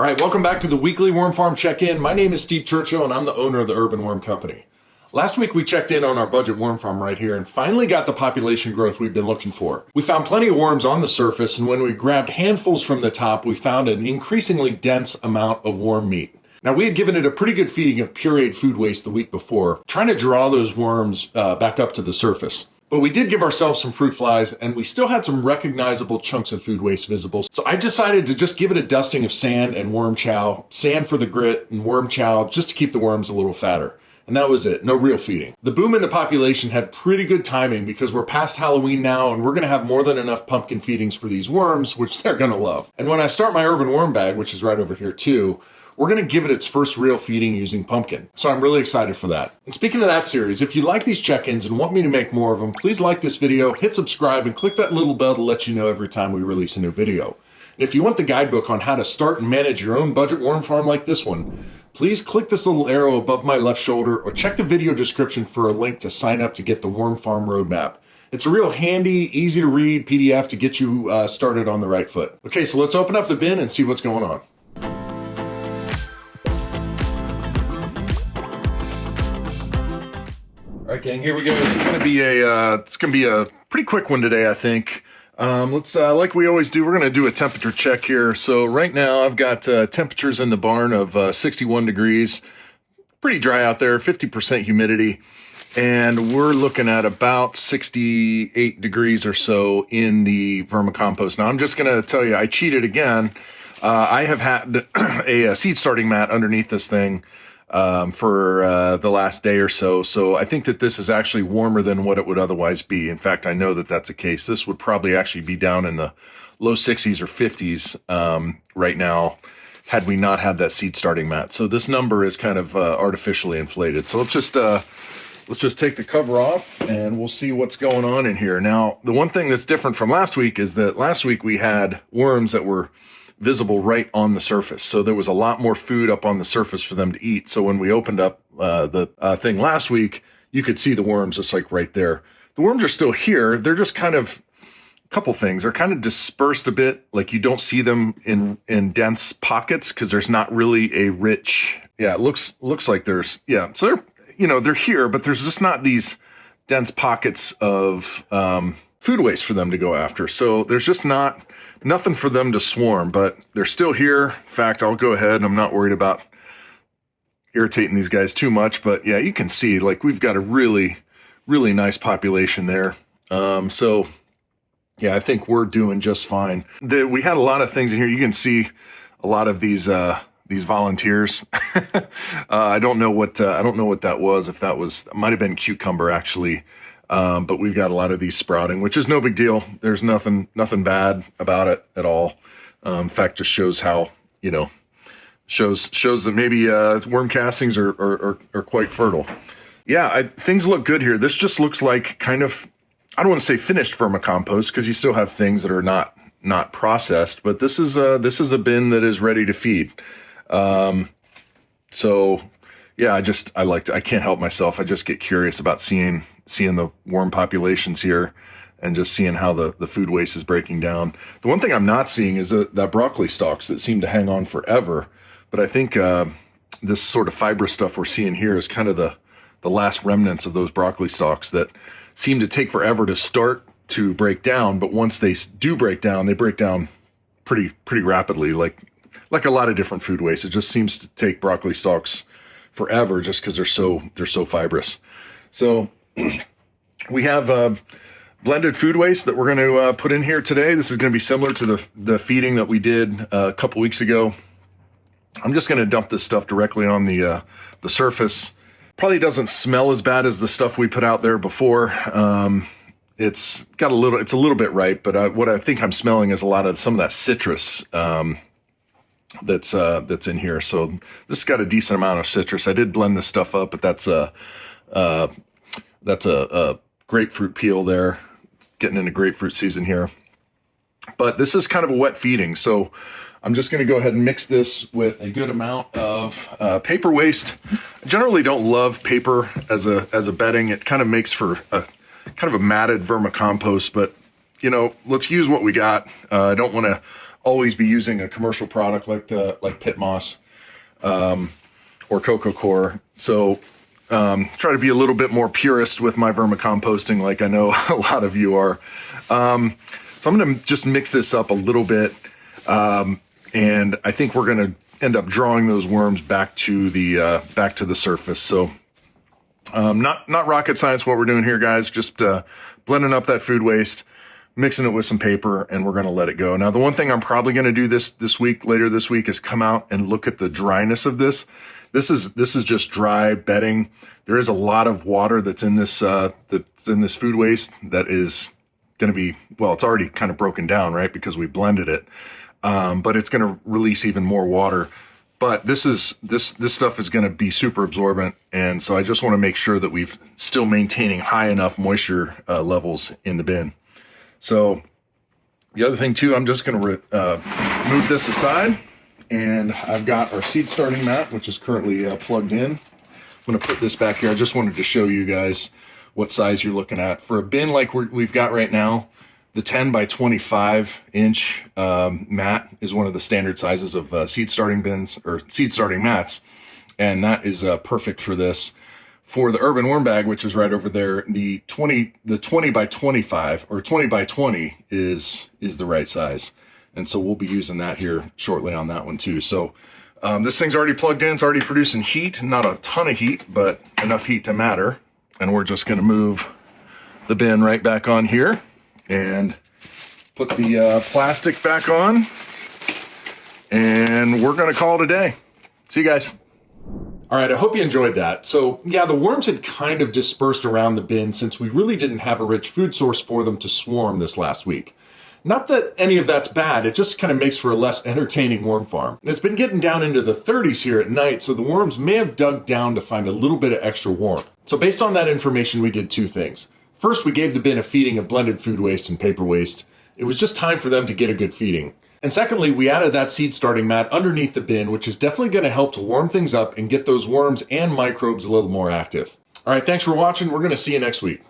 All right, welcome back to the weekly Worm Farm Check-In. My name is Steve Churchill, and I'm the owner of the Urban Worm Company. Last week, we checked in on our budget worm farm right here and finally got the population growth we've been looking for. We found plenty of worms on the surface, and when we grabbed handfuls from the top, we found an increasingly dense amount of worm meat. Now, we had given it a pretty good feeding of pureed food waste the week before, trying to draw those worms back up to the surface. But we did give ourselves some fruit flies, and we still had some recognizable chunks of food waste visible. So I decided to just give it a dusting of sand and worm chow, sand for the grit and worm chow, just to keep the worms a little fatter. And that was it, no real feeding. The boom in the population had pretty good timing because we're past Halloween now, and we're gonna have more than enough pumpkin feedings for these worms, which they're gonna love. And when I start my urban worm bag, which is right over here too, we're gonna give it its first real feeding using pumpkin. So I'm really excited for that. And speaking of that series, if you like these check-ins and want me to make more of them, please like this video, hit subscribe, and click that little bell to let you know every time we release a new video. And if you want the guidebook on how to start and manage your own budget worm farm like this one, please click this little arrow above my left shoulder or check the video description for a link to sign up to get the Worm Farm Roadmap. It's a real handy, easy to read PDF to get you started on the right foot. Okay, so let's open up the bin and see what's going on. All right, gang, here we go. It's gonna be a pretty quick one today, I think. Let's like we always do, we're gonna do a temperature check here. So right now I've got temperatures in the barn of 61 degrees, pretty dry out there, 50% humidity, and we're looking at about 68 degrees or so in the vermicompost. Now I'm just gonna tell you, I cheated again. I have had a seed starting mat underneath this thing for the last day or so. So I think that this is actually warmer than what it would otherwise be. In fact, I know that that's the case. This would probably actually be down in the low 60s or 50s right now had we not had that seed starting mat. So this number is kind of artificially inflated. So let's just take the cover off and we'll see what's going on in here. Now, the one thing that's different from last week is that last week we had worms that were visible right on the surface. So there was a lot more food up on the surface for them to eat. So when we opened up the thing last week, you could see the worms just like right there. The worms are still here. They're just kind of a couple things. They're kind of dispersed a bit. Like you don't see them in dense pockets because there's not really a rich, it looks like there's, so they're here, but there's just not these dense pockets of food waste for them to go after. So there's just nothing for them to swarm, but they're still here. In fact, I'll go ahead. I'm not worried about irritating these guys too much, but yeah, you can see like we've got a really, really nice population there. So yeah, I think we're doing just fine. We had a lot of things in here. You can see a lot of these volunteers. I don't know what that was. If that might have been cucumber actually. But we've got a lot of these sprouting, which is no big deal. There's nothing bad about it at all. In fact, just shows how, shows that maybe worm castings are quite fertile. Yeah, things look good here. This just looks like kind of, I don't want to say finished vermicompost because you still have things that are not processed, but this is a bin that is ready to feed. So yeah, I can't help myself. I just get curious about seeing the worm populations here and just seeing how the food waste is breaking down. The one thing I'm not seeing is that broccoli stalks that seem to hang on forever. But I think this sort of fibrous stuff we're seeing here is kind of the last remnants of those broccoli stalks that seem to take forever to start to break down. But once they do break down, they break down pretty rapidly, like a lot of different food waste. It just seems to take broccoli stalks forever just because they're so fibrous. So we have blended food waste that we're going to put in here today. This is going to be similar to the feeding that we did a couple weeks ago. I'm just going to dump this stuff directly on the surface. Probably doesn't smell as bad as the stuff we put out there before. It's a little bit ripe, but what I think I'm smelling is some of that citrus that's in here. So this has got a decent amount of citrus. I did blend this stuff up, but that's a grapefruit peel there. Getting into grapefruit season here. But this is kind of a wet feeding, so I'm just going to go ahead and mix this with a good amount of paper waste. I generally don't love paper as a bedding. It kind of makes for a kind of a matted vermicompost, but let's use what we got. I don't want to always be using a commercial product like Pitt Moss or Coco Core. So try to be a little bit more purist with my vermicomposting, like I know a lot of you are. So I'm going to just mix this up a little bit, and I think we're going to end up drawing those worms back to the surface. So not rocket science what we're doing here, guys. Just blending up that food waste, mixing it with some paper, and we're going to let it go. Now, the one thing I'm probably going to do later this week is come out and look at the dryness of this. This is just dry bedding. There is a lot of water that's in this food waste that is going to be, well, it's already kind of broken down, right? Because we blended it, but it's going to release even more water. But this stuff is going to be super absorbent, and so I just want to make sure that we've still maintaining high enough moisture levels in the bin. So the other thing too, I'm just going to move this aside. And I've got our seed starting mat, which is currently plugged in. I'm going to put this back here. I just wanted to show you guys what size you're looking at. For a bin like we've got right now, the 10 by 25 inch mat is one of the standard sizes of seed starting bins or seed starting mats. And that is perfect for this. For the urban worm bag, which is right over there, the 20 by 25 or 20 by 20 is the right size. And so we'll be using that here shortly on that one too. So this thing's already plugged in. It's already producing heat, not a ton of heat, but enough heat to matter. And we're just going to move the bin right back on here and put the plastic back on. And we're going to call it a day. See you guys. All right, I hope you enjoyed that. So yeah, the worms had kind of dispersed around the bin since we really didn't have a rich food source for them to swarm this last week. Not that any of that's bad, it just kind of makes for a less entertaining worm farm. And it's been getting down into the 30s here at night, so the worms may have dug down to find a little bit of extra warmth. So based on that information, we did two things. First, we gave the bin a feeding of blended food waste and paper waste. It was just time for them to get a good feeding. And secondly, we added that seed starting mat underneath the bin, which is definitely going to help to warm things up and get those worms and microbes a little more active. All right, thanks for watching. We're going to see you next week.